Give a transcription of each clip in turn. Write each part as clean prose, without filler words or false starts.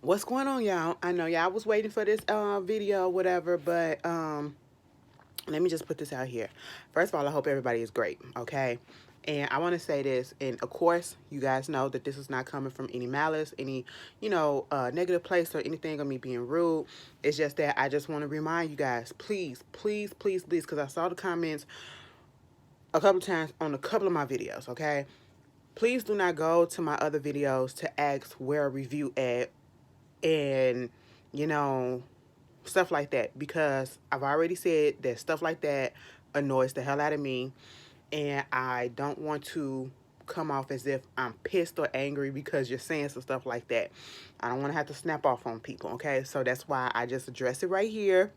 What's going on, y'all? I know y'all was waiting for this video, whatever, but let me just put this out here. First of all, I hope everybody is great, okay? And I want to say this, and of course, you guys know that this is not coming from any malice, any, negative place or anything of me being rude. It's just that I just want to remind you guys, please, please, please, please, because I saw the comments a couple of times on a couple of my videos, okay? Please do not go to my other videos to ask where a review at and, you know, stuff like that, because I've already said that stuff like that annoys the hell out of me, and I don't want to come off as if I'm pissed or angry because you're saying some stuff like that. I don't want to have to snap off on people, okay? So that's why I just address it right here.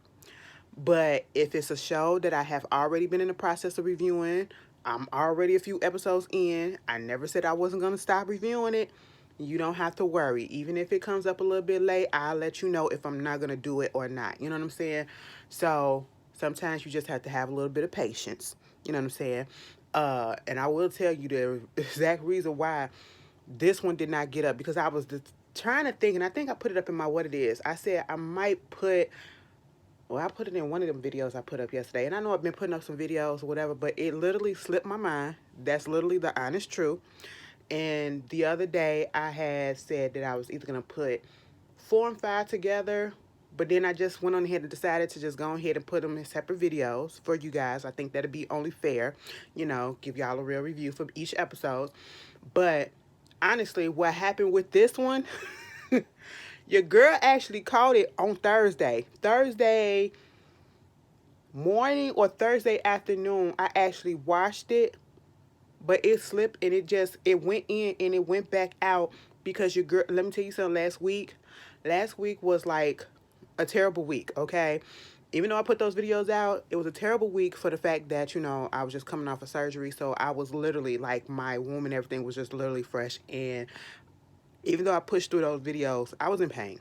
But if it's a show that I have already been in the process of reviewing, I'm already a few episodes in, I never said I wasn't going to stop reviewing it, you don't have to worry. Even if it comes up a little bit late, I'll let you know if I'm not going to do it or not. You know what I'm saying? So sometimes you just have to have a little bit of patience. You know what I'm saying? And I will tell you the exact reason why this one did not get up, because I was just trying to think, and I think I put it up in my what it is. I said I might put, well, I put it in one of them videos I put up yesterday. And I know I've been putting up some videos or whatever, but it literally slipped my mind. That's literally the honest truth. And the other day I had said that I was either going to put 4 and 5 together, but then I just went on ahead and decided to just go ahead and put them in separate videos for you guys. I think that'd be only fair, give y'all a real review for each episode. But honestly, what happened with this one, your girl actually caught it on Thursday. Thursday morning or Thursday afternoon, I actually watched it, but it slipped and it went in and it went back out because your girl, let me tell you something, last week was like a terrible week, okay? Even though I put those videos out, it was a terrible week for the fact that, I was just coming off of surgery, so I was literally like, my womb and everything was just literally fresh, and even though I pushed through those videos, I was in pain.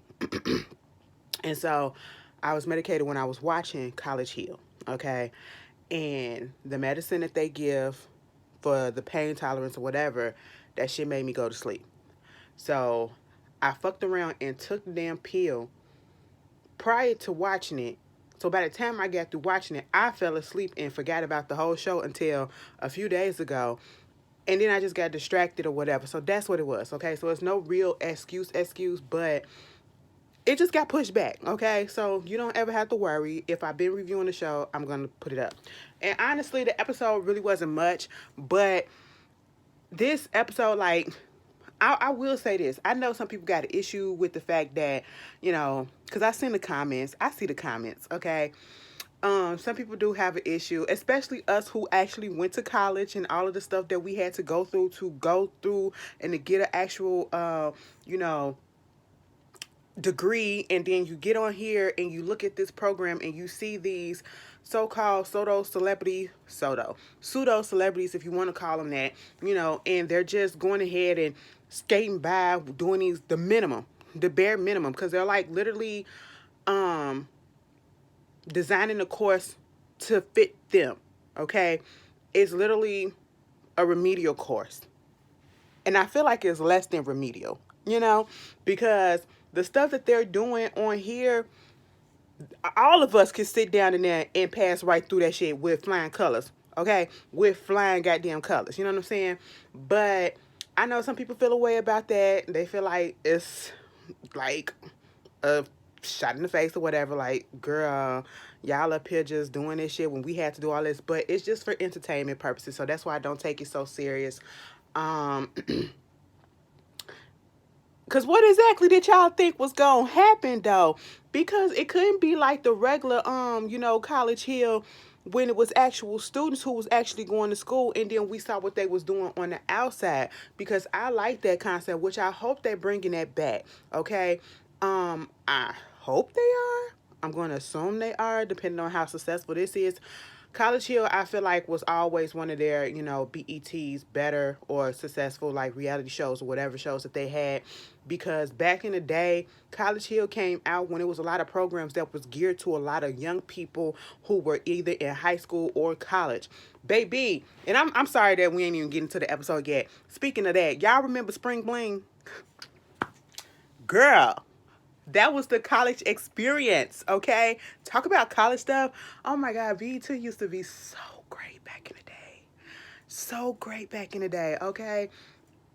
And so I was medicated when I was watching College Hill, okay? And the medicine that they give for the pain tolerance or whatever, that shit made me go to sleep. So I fucked around and took the damn pill prior to watching it. So by the time I got through watching it, I fell asleep and forgot about the whole show until a few days ago. And then I just got distracted or whatever. So that's what it was, okay? So it's no real excuse, but it just got pushed back, okay? So you don't ever have to worry. If I've been reviewing the show, I'm going to put it up. And honestly, the episode really wasn't much, but this episode, like, I will say this. I know some people got an issue with the fact that, because I see the comments, okay? Some people do have an issue, especially us who actually went to college and all of the stuff that we had to go through and to get an actual, degree. And then you get on here and you look at this program and you see these so-called pseudo celebrities, if you want to call them that, and they're just going ahead and skating by doing the bare minimum, because they're like literally designing a course to fit them, okay? It's literally a remedial course, and I feel like it's less than remedial, because the stuff that they're doing on here, all of us can sit down in there and pass right through that shit with flying colors, okay? With flying goddamn colors, you know what I'm saying? But I know some people feel a way about that. They feel like it's like a shot in the face or whatever. Like, girl, y'all up here just doing this shit when we had to do all this. But it's just for entertainment purposes, so that's why I don't take it so serious. Because what exactly did y'all think was going to happen, though? Because it couldn't be like the regular, College Hill, when it was actual students who was actually going to school, and then we saw what they was doing on the outside. Because I like that concept, which I hope they're bringing that back, okay? I hope they are. I'm going to assume they are, depending on how successful this is. College Hill, I feel like, was always one of their, BET's better or successful, like, reality shows or whatever shows that they had. Because back in the day, College Hill came out when it was a lot of programs that was geared to a lot of young people who were either in high school or college. Baby, and I'm sorry that we ain't even getting to the episode yet. Speaking of that, y'all remember Spring Bling? Girl, That was the college experience, okay? Talk about college stuff. Oh my God, BET used to be so great back in the day. So great back in the day, okay?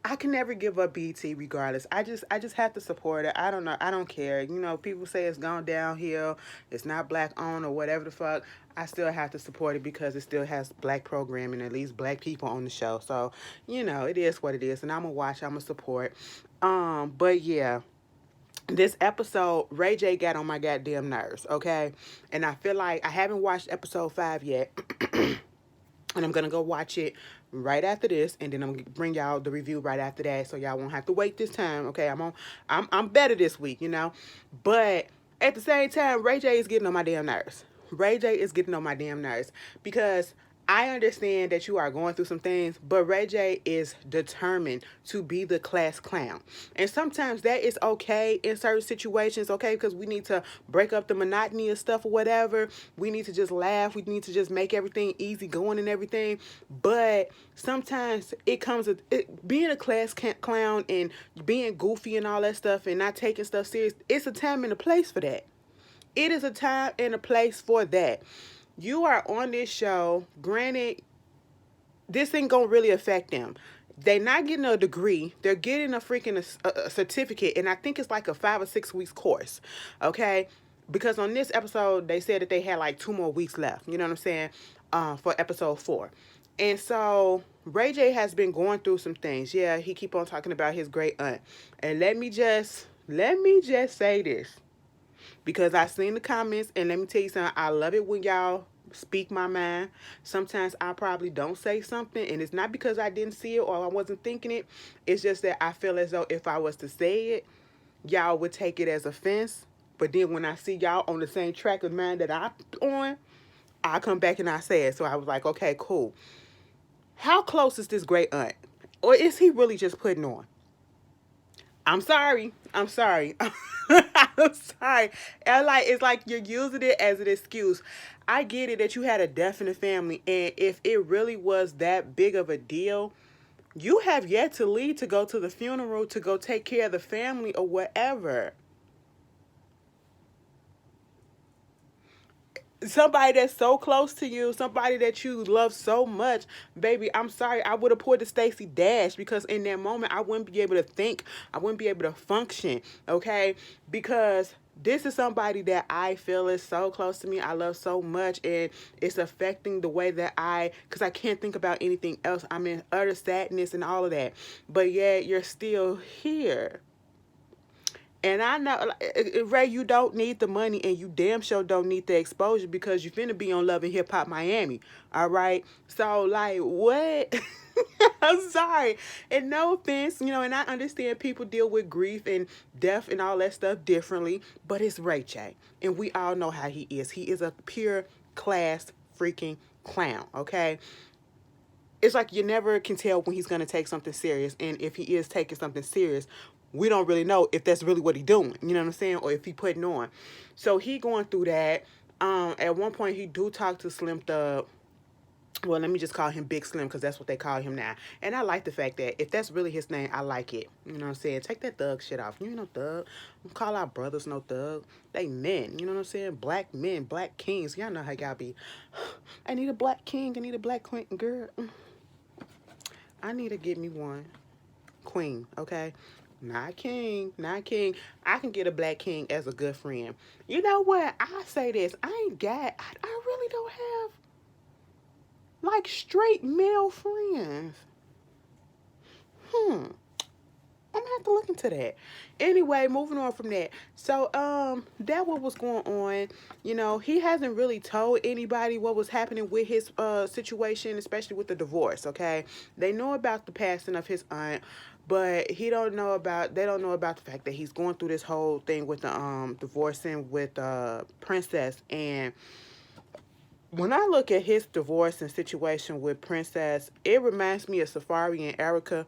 I can never give up BET regardless. I just have to support it. I don't know. I don't care. You know, people say it's gone downhill. It's not black owned or whatever the fuck. I still have to support it because it still has black programming, at least black people on the show. So, you know, it is what it is. And I'm gonna watch, I'm gonna support. But yeah, this episode, Ray J got on my goddamn nerves, okay? And I feel like I haven't watched episode 5 yet. And I'm gonna go watch it right after this, and then I'm gonna bring y'all the review right after that, so y'all won't have to wait this time. Okay, I'm better this week, you know. But at the same time, Ray J is getting on my damn nerves. Ray J is getting on my damn nerves because I understand that you are going through some things, but Ray J is determined to be the class clown. And sometimes that is okay in certain situations, okay, because we need to break up the monotony of stuff or whatever. We need to just laugh. We need to just make everything easy going and everything. But sometimes it comes with being a class clown and being goofy and all that stuff and not taking stuff serious. It's a time and a place for that. It is a time and a place for that. You are on this show. Granted, this ain't gonna really affect them. They're not getting a degree. They're getting a freaking a certificate, and I think it's like a 5 or 6 weeks course. Okay, because on this episode they said that they had like 2 more weeks left. You know what I'm saying? For episode 4, and so Ray J has been going through some things. Yeah, he keep on talking about his great aunt, and let me just say this, because I seen the comments, and let me tell you something. I love it when y'all speak my mind. Sometimes I probably don't say something, and it's not because I didn't see it or I wasn't thinking it. It's just that I feel as though if I was to say it, y'all would take it as offense. But then when I see y'all on the same track of mind that I'm on, I come back and I say it. So I was like, okay, cool. How close is this great aunt? Or is he really just putting on? I'm sorry. I'm sorry. I'm sorry. It's like you're using it as an excuse. I get it that you had a death in the family, and if it really was that big of a deal, you have yet to leave to go to the funeral, to go take care of the family or whatever. Somebody that's so close to you, somebody that you love so much, baby, I'm sorry, I would have pulled the Stacey Dash, because in that moment I wouldn't be able to think, I wouldn't be able to function, okay? Because this is somebody that I feel is so close to me, I love so much, and it's affecting the way that because I can't think about anything else. I'm in utter sadness and all of that, but yet you're still here. And I know, Ray, you don't need the money, and you damn sure don't need the exposure, because you finna be on Love and Hip Hop Miami, all right? So, like, what? I'm sorry. And no offense, you know, and I understand people deal with grief and death and all that stuff differently, but it's Ray J, and we all know how he is. He is a pure class freaking clown, okay? It's like you never can tell when he's going to take something serious. And if he is taking something serious, we don't really know if that's really what he's doing. You know what I'm saying? Or if he putting on. So he going through that. At one point, he do talk to Slim Thug. Well, let me just call him Big Slim, because that's what they call him now. And I like the fact that if that's really his name, I like it. You know what I'm saying? Take that thug shit off. You ain't no thug. Don't call our brothers no thug. They men. You know what I'm saying? Black men, black kings. Y'all know how y'all be. I need a black king. I need a black queen. Girl, I need to get me one. Queen, okay? Not king, not king. I can get a black king as a good friend. You know what? I say this. I really don't have, like, straight male friends. I'm gonna have to look into that. Anyway, moving on from that. So, that what was going on. You know, he hasn't really told anybody what was happening with his situation, especially with the divorce. Okay, they know about the passing of his aunt, but they don't know about the fact that he's going through this whole thing with the divorcing with Princess. And when I look at his divorce and situation with Princess, it reminds me of Safari and Erica.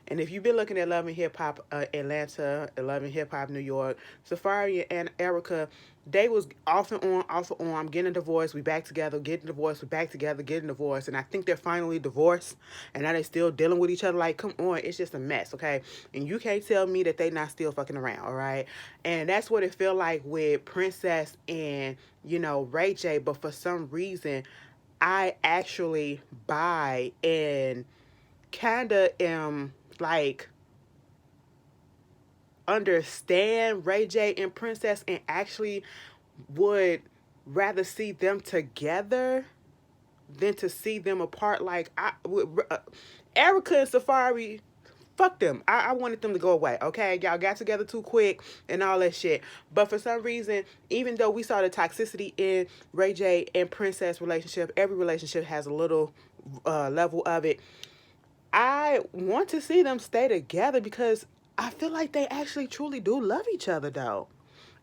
And if you've been looking at Love and Hip Hop Atlanta, Love and Hip Hop New York, Safari and Erica, they was off and on, off and on. I'm getting a divorce. We back together. Getting divorced. We back together. Getting divorced. And I think they're finally divorced. And now they're still dealing with each other. Like, come on, it's just a mess, okay? And you can't tell me that they not still fucking around, all right? And that's what it feel like with Princess and Ray J. But for some reason, I actually buy and kind of am like understand Ray J and Princess and actually would rather see them together than to see them apart. Like Erica and Safari, fuck them. I wanted them to go away, okay? Y'all got together too quick and all that shit. But for some reason, even though we saw the toxicity in Ray J and Princess relationship, every relationship has a little level of it. I want to see them stay together because I feel like they actually truly do love each other, though.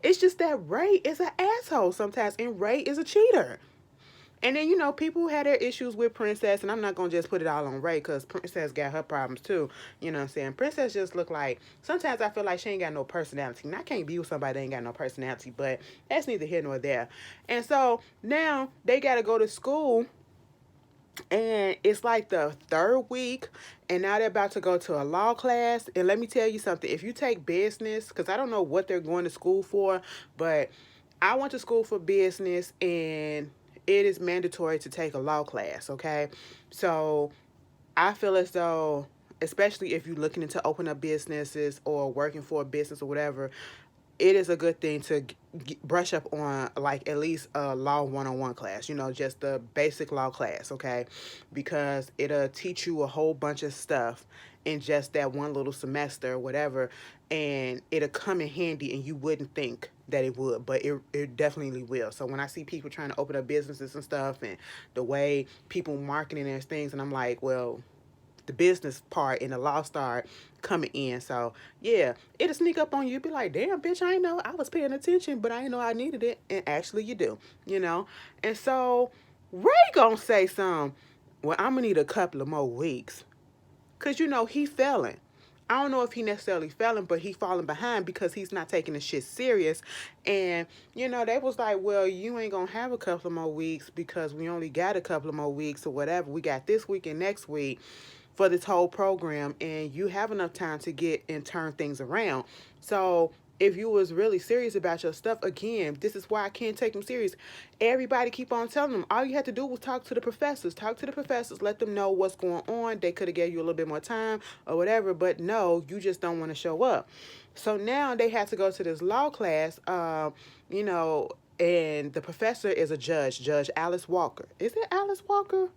It's just that Ray is an asshole sometimes, and Ray is a cheater. And then, people had their issues with Princess, and I'm not going to just put it all on Ray because Princess got her problems too. You know what I'm saying? Princess just look like, sometimes I feel like she ain't got no personality. And I can't be with somebody that ain't got no personality, but that's neither here nor there. And so now they got to go to school. And it's like the third week, and now they're about to go to a law class. And let me tell you something. If you take business, because I don't know what they're going to school for, but I went to school for business, and it is mandatory to take a law class, okay? So I feel as though, especially if you're looking into open up businesses or working for a business or whatever, it is a good thing to brush up on like at least a law 101 class, just the basic law class, okay? Because it'll teach you a whole bunch of stuff in just that one little semester or whatever, and it'll come in handy, and you wouldn't think that it would, but it definitely will. So when I see people trying to open up businesses and stuff, and the way people marketing their things, and I'm like, well, the business part and the law start coming in. So yeah, it'll sneak up on you. Be like, damn, bitch, I ain't know I was paying attention, but I didn't know I needed it. And actually you do, And so Ray gonna say some, well, I'm gonna need a couple of more weeks. Cause he failing. I don't know if he necessarily failing, but he falling behind because he's not taking the shit serious. And, they was like, well, you ain't gonna have a couple of more weeks because we only got a couple of more weeks or whatever. We got this week and next week for this whole program, and you have enough time to get and turn things around. So if you was really serious about your stuff, again, this is why I can't take them serious. Everybody keep on telling them. All you had to do was talk to the professors. Talk to the professors. Let them know what's going on. They could have gave you a little bit more time or whatever, but no, you just don't want to show up. So now they have to go to this law class, and the professor is a judge, Judge Alice Walker. Is it Alice Walker?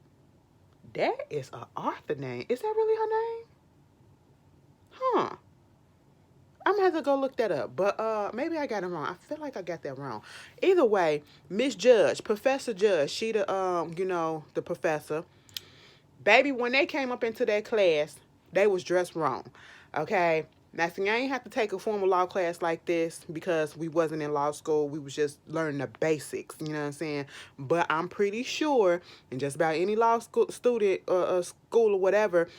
That is an author name. Is that really her name? Huh. I'm gonna have to go look that up. But maybe I got it wrong. I feel like I got that wrong. Either way, Miss Judge, Professor Judge, she the the professor. Baby, when they came up into that class, they was dressed wrong. Okay? Now, see, I ain't have to take a formal law class like this because we wasn't in law school. We was just learning the basics, you know what I'm saying? But I'm pretty sure, in just about any law school student or school or whatever,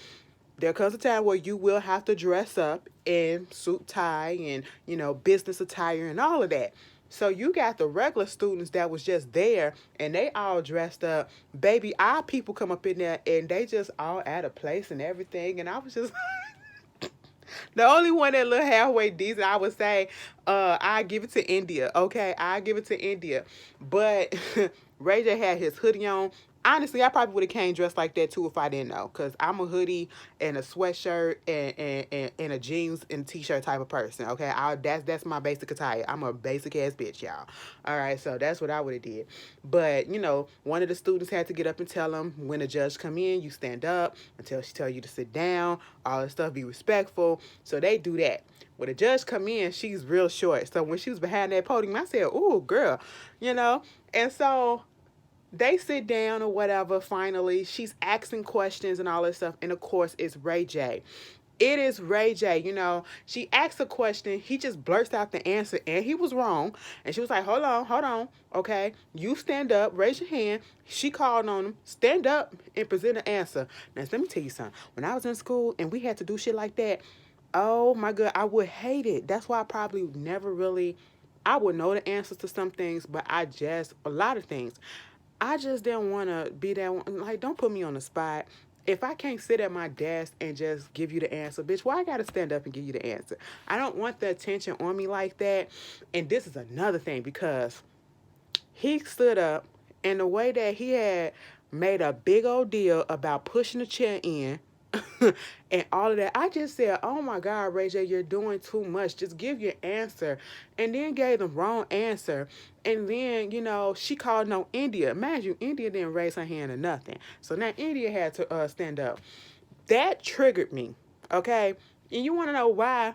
there comes a time where you will have to dress up in suit, tie, and, business attire and all of that. So you got the regular students that was just there, and they all dressed up. Baby, our people come up in there, and they just all at a place and everything. And I was just... The only one that looked halfway decent, I would say, I give it to India. Okay, I give it to India. But Ray J had his hoodie on. Honestly, I probably would have came dressed like that too if I didn't know. Because I'm a hoodie and a sweatshirt and a jeans and t-shirt type of person. Okay, that's my basic attire. I'm a basic ass bitch, y'all. All right, so that's what I would have did. But, one of the students had to get up and tell them when the judge come in, you stand up until she tell you to sit down. All that stuff, be respectful. So they do that. When the judge come in, she's real short. So when she was behind that podium, I said, ooh, girl, And so they sit down or whatever, finally. She's asking questions and all this stuff. And, of course, it's Ray J. It is Ray J. You know, she asked a question. He just blurts out the answer, and he was wrong. And she was like, hold on. Okay, you stand up, raise your hand. She called on him, stand up and present an answer. Now, let me tell you something. When I was in school and we had to do shit like that, oh my God, I would hate it. That's why I probably never really, I would know the answers to some things, but a lot of things, I just didn't want to be that one. Like, don't put me on the spot. If I can't sit at my desk and just give you the answer, bitch, why I gotta stand up and give you the answer? I don't want the attention on me like that. And this is another thing because he stood up and the way that he had made a big old deal about pushing the chair in and all of that. I just said, oh my God, Ray J, you're doing too much. Just give your answer. And then gave the wrong answer. And then, you know, she called no India. Imagine India didn't raise her hand or nothing. So now India had to stand up. That triggered me. Okay. And you want to know why?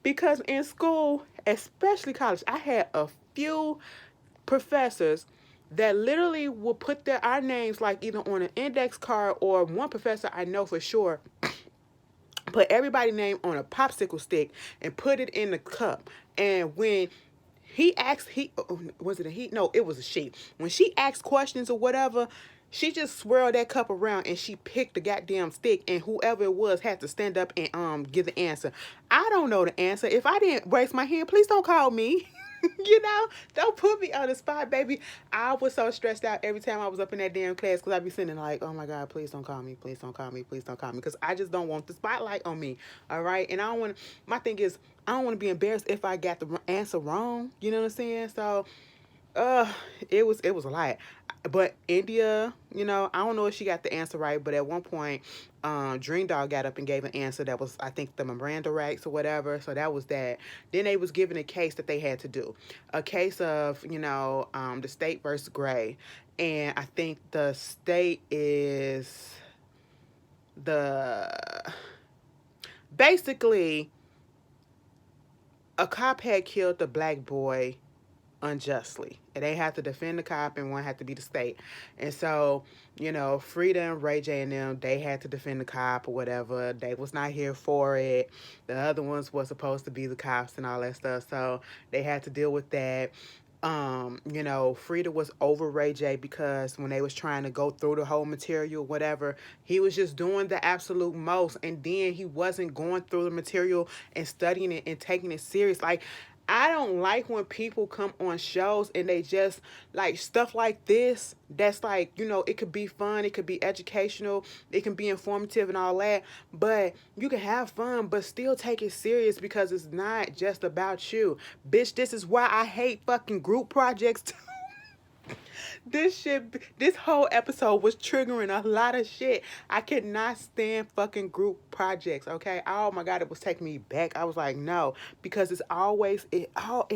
Because in school, especially college, I had a few professors that literally will put our names like either on an index card, or one professor I know for sure put everybody's name on a popsicle stick and put it in the cup. And when he asked, was it a he? No, it was a she. When she asked questions or whatever, she just swirled that cup around and she picked the goddamn stick, and whoever it was had to stand up and give the answer. I don't know the answer. If I didn't raise my hand, please don't call me. You know, don't put me on the spot, baby. I was so stressed out every time I was up in that damn class because I'd be sitting like, oh my God, please don't call me. Please don't call me. Please don't call me. Because I just don't want the spotlight on me. All right. And I don't want to, my thing is, I don't want to be embarrassed if I got the answer wrong. You know what I'm saying? So, uh, it was a lot. But India, you know, I don't know if she got the answer right, but at one point, Dream Dog got up and gave an answer that was, I think, the Miranda rights or whatever. So that was that. Then they was given a case that they had to do, a case of, you know, the state versus Gray, and I think the state is the basically a cop had killed the black boy unjustly, and they had to defend the cop, and one had to be the state. And so, you know, Frida and Ray J and them, they had to defend the cop or whatever. They was not here for it. The other ones were supposed to be the cops and all that stuff, so they had to deal with that. You know, Frida was over Ray J because when they was trying to go through the whole material, whatever, he was just doing the absolute most, and then he wasn't going through the material and studying it and taking it serious. Like, I don't like when people come on shows and they just like stuff like this. That's like, you know, it could be fun, it could be educational, it can be informative and all that. But you can have fun, but still take it serious because it's not just about you. Bitch, this is why I hate fucking group projects. This whole episode was triggering a lot of shit. I could not stand fucking group projects, okay? Oh my God, it was taking me back. I was like, no, because it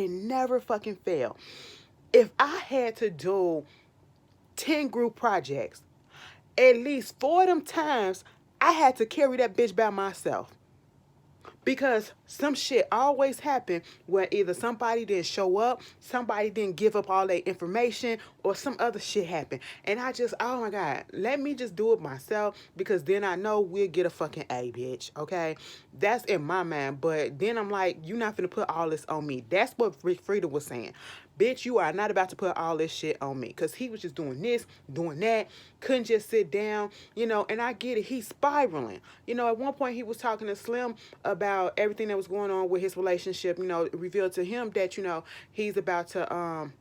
never fucking fail. If I had to do 10 group projects, at least 4 of them times, I had to carry that bitch by myself. Because some shit always happen where either somebody didn't show up, somebody didn't give up all their information, or some other shit happened. And I just, oh my God, let me just do it myself because then I know we'll get a fucking A, bitch, okay? That's in my mind. But then I'm like, you're not finna put all this on me. That's what Frida was saying. Bitch, you are not about to put all this shit on me. Because he was just doing this, doing that, couldn't just sit down, you know, and I get it. He's spiraling. You know, at one point he was talking to Slim about everything that was going on with his relationship, you know, it revealed to him that, you know, he's about to,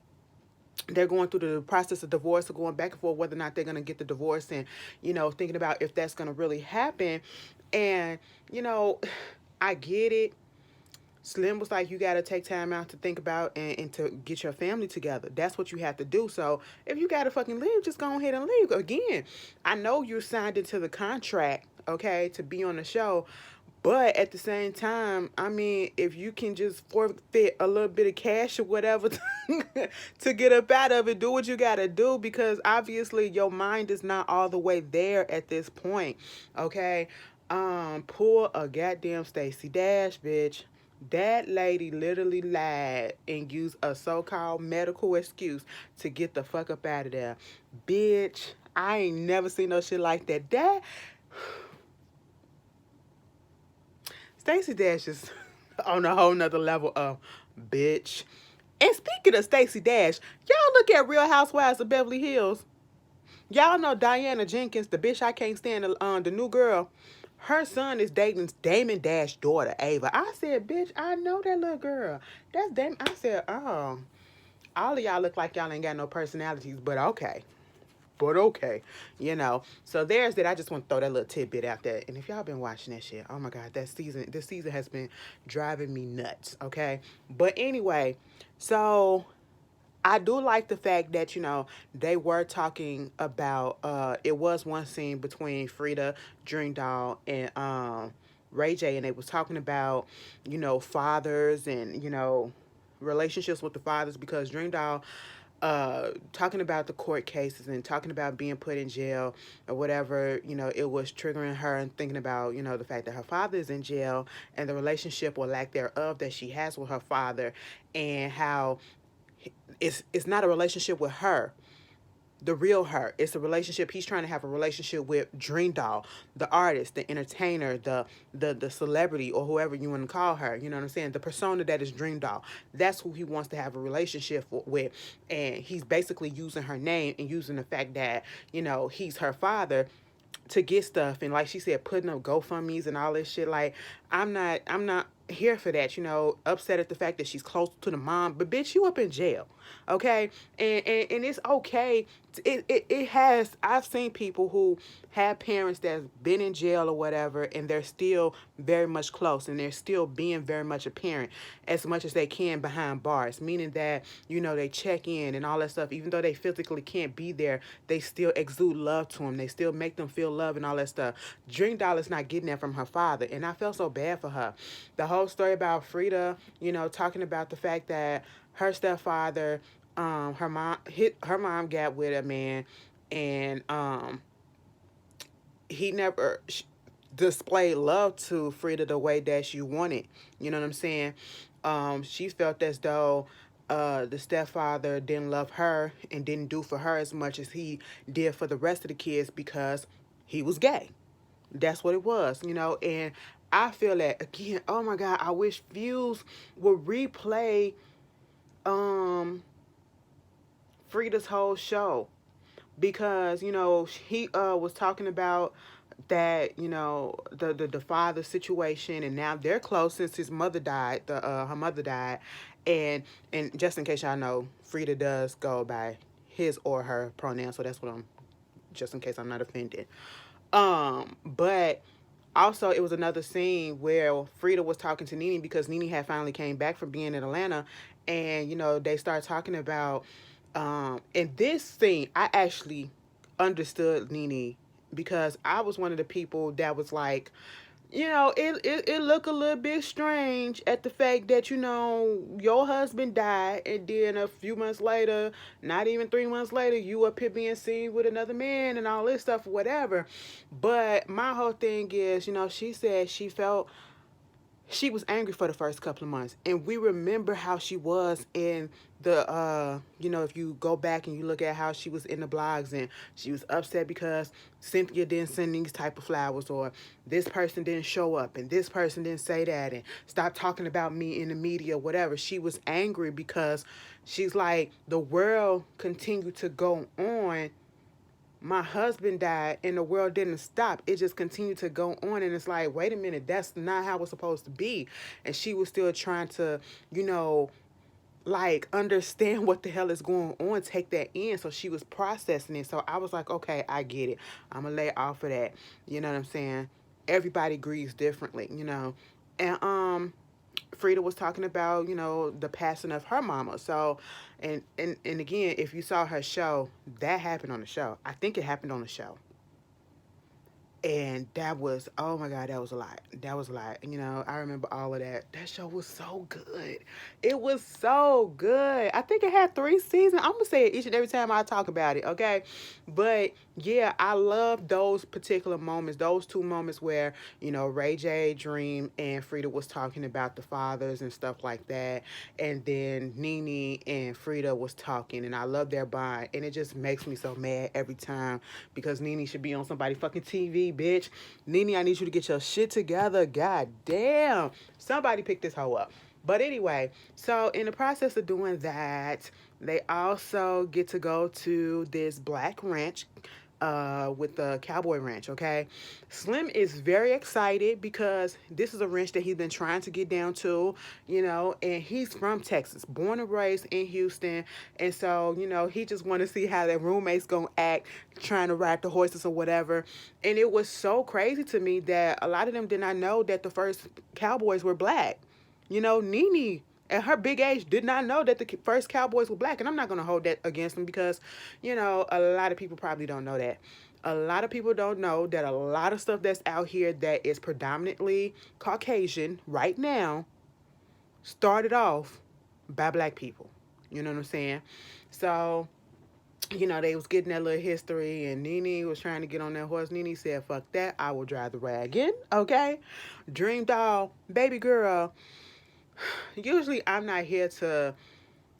they're going through the process of divorce or going back and forth whether or not they're going to get the divorce and, you know, thinking about if that's going to really happen. And, you know, I get it. Slim was like, you got to take time out to think about and to get your family together. That's what you have to do. So if you got to fucking leave, just go ahead and leave. Again, I know you're signed into the contract, okay, to be on the show. But at the same time, I mean, if you can just forfeit a little bit of cash or whatever to get up out of it, do what you got to do because obviously your mind is not all the way there at this point, okay? Pull a goddamn Stacey Dash, bitch. That lady literally lied and used a so-called medical excuse to get the fuck up out of there. Bitch, I ain't never seen no shit like that. Stacey Dash is on a whole nother level of bitch. And speaking of Stacey Dash, y'all look at Real Housewives of Beverly Hills. Y'all know Diana Jenkins, the bitch I can't stand, the new girl. Her son is dating Damon Dash's daughter, Ava. I said, bitch, I know that little girl. That's Damon. I said, oh, all of y'all look like y'all ain't got no personalities, but okay. But okay, So there's that. I just want to throw that little tidbit out there. And if y'all been watching that shit, oh my God, this season has been driving me nuts. Okay, but anyway, so I do like the fact that they were talking about. It was one scene between Frida, Dream Doll, and Ray J, and they was talking about fathers and relationships with the fathers because Dream Doll talking about the court cases and talking about being put in jail or whatever, it was triggering her and thinking about, the fact that her father is in jail and the relationship or lack thereof that she has with her father and how it's not a relationship with her, the real her. It's a relationship. He's trying to have a relationship with Dream Doll, the artist, the entertainer, the celebrity, or whoever you want to call her. You know what I'm saying? The persona that is Dream Doll. That's who he wants to have a relationship with. And he's basically using her name and using the fact that, he's her father to get stuff. And like she said, putting up GoFundMe's and all this shit. Like, I'm not here for that, upset at the fact that she's close to the mom, but bitch, you up in jail, okay? And it's okay. It has, I've seen people who have parents that's been in jail or whatever, and they're still very much close, and they're still being very much a parent as much as they can behind bars, meaning that, they check in and all that stuff. Even though they physically can't be there, they still exude love to them. They still make them feel love and all that stuff. Dream Doll is not getting that from her father, and I felt so bad for her. The whole story about Frida, talking about the fact that her stepfather, her mom got with a man, and he never displayed love to Frida the way that she wanted. You know what I'm saying? She felt as though the stepfather didn't love her and didn't do for her as much as he did for the rest of the kids because he was gay. That's what it was, and I feel that again, oh my God, I wish Fuse would replay Frida's whole show because, he was talking about that, the father situation, and now they're close since his mother died, her mother died, and just in case y'all know, Frida does go by his or her pronouns, so that's what I'm, just in case I'm not offended. But also it was another scene where Frida was talking to Nene because Nene had finally came back from being in Atlanta, and they started talking about in this scene I actually understood Nene because I was one of the people that was like, it look a little bit strange at the fact that, your husband died, and then a few months later, not even 3 months later, you up here being seen with another man and all this stuff, whatever. But my whole thing is, she said she felt she was angry for the first couple of months, and we remember how she was in the if you go back and you look at how she was in the blogs, and she was upset because Cynthia didn't send these type of flowers, or this person didn't show up, and this person didn't say that, and stop talking about me in the media, whatever. She was angry because she's like, the world continued to go on. My husband died and the world didn't stop. It just continued to go on, and it's like, wait a minute, that's not how it's supposed to be. And she was still trying to, like, understand what the hell is going on, take that in. So she was processing it. So I was like, okay, I get it. I'm gonna lay off of that. You know what I'm saying? Everybody grieves differently, And Frida was talking about, the passing of her mama. So, and again, if you saw her show, that happened on the show. I think it happened on the show. And that was, oh my God, that was a lot. That was a lot. I remember all of that. That show was so good. It was so good. I think it had 3 seasons. I'm going to say it each and every time I talk about it, okay? But yeah, I love those particular moments, those 2 moments where, Ray J, Dream, and Frida was talking about the fathers and stuff like that. And then Nene and Frida was talking, and I love their bond. And it just makes me so mad every time because Nene should be on somebody fucking TV bitch. Nene, I need you to get your shit together. God damn. Somebody pick this hoe up. But anyway, so in the process of doing that, they also get to go to this black ranch with the cowboy ranch, okay? Slim is very excited because this is a ranch that he's been trying to get down to, you know, and he's from Texas, born and raised in Houston. And so, you know, he just want to see how their roommates gonna act trying to ride the horses or whatever. And it was so crazy to me that a lot of them did not know that the first cowboys were black. You know, Nene at her big age did not know that the first cowboys were black. And I'm not going to hold that against them because, you know, a lot of people probably don't know that. A lot of people don't know that a lot of stuff that's out here that is predominantly Caucasian right now started off by black people. You know what I'm saying? So, you know, they was getting that little history, and Nene was trying to get on that horse. Nene said, fuck that, I will drive the wagon, okay? Dream doll, baby girl. Usually I'm not here to,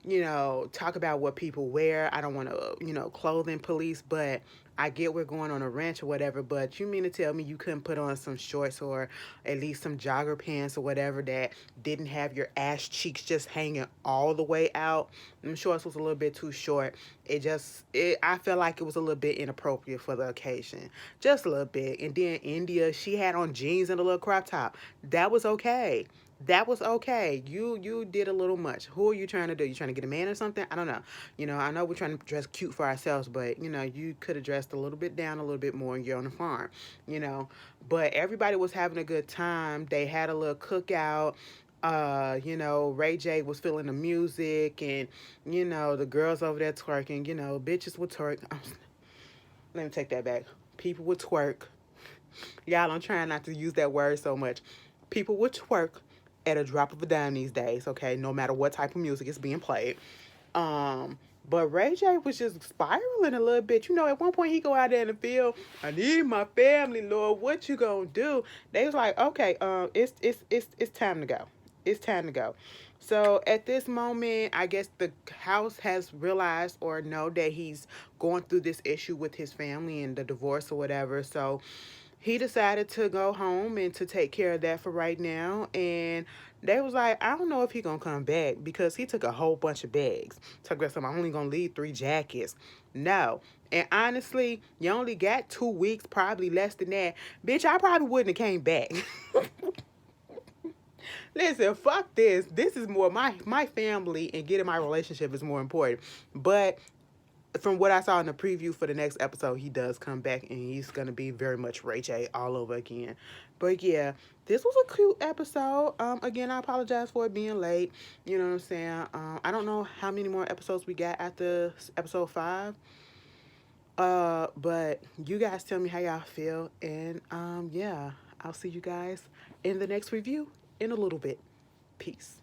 you know, talk about what people wear. I don't want to, you know, clothing police, but I get we're going on a ranch or whatever. But you mean to tell me you couldn't put on some shorts or at least some jogger pants or whatever that didn't have your ass cheeks just hanging all the way out? Them shorts was a little bit too short. I felt like it was a little bit inappropriate for the occasion. Just a little bit. And then India, she had on jeans and a little crop top. That was okay. That was okay. You did a little much. Who are you trying to do? You trying to get a man or something? I don't know. You know, I know we're trying to dress cute for ourselves, but you know, you could have dressed a little bit down, a little bit more, and you're on the farm. You know, but everybody was having a good time. They had a little cookout. You know, Ray J was feeling the music, and you know, the girls over there twerking. You know, bitches would twerk. Let me take that back. People would twerk. Y'all, I'm trying not to use that word so much. People would twerk at a drop of a dime these days, okay, no matter what type of music is being played. But Ray J was just spiraling a little bit. You know, at one point he go out there in the field, I need my family, Lord, what you gonna do? They was like, okay, it's time to go. It's time to go. So at this moment, I guess the house has realized or know that he's going through this issue with his family and the divorce or whatever. So he decided to go home and to take care of that for right now. And they was like, I don't know if he gonna come back because he took a whole bunch of bags. Talk about something, I'm only gonna leave 3 jackets. No. And honestly, you only got 2 weeks, probably less than that. Bitch, I probably wouldn't have came back. Listen, fuck this. This is more my family and getting my relationship is more important. But from what I saw in the preview for the next episode, he does come back and he's going to be very much Ray J all over again. But yeah, this was a cute episode. Again, I apologize for it being late. You know what I'm saying? I don't know how many more episodes we got after episode 5. But you guys tell me how y'all feel. And yeah, I'll see you guys in the next review in a little bit. Peace.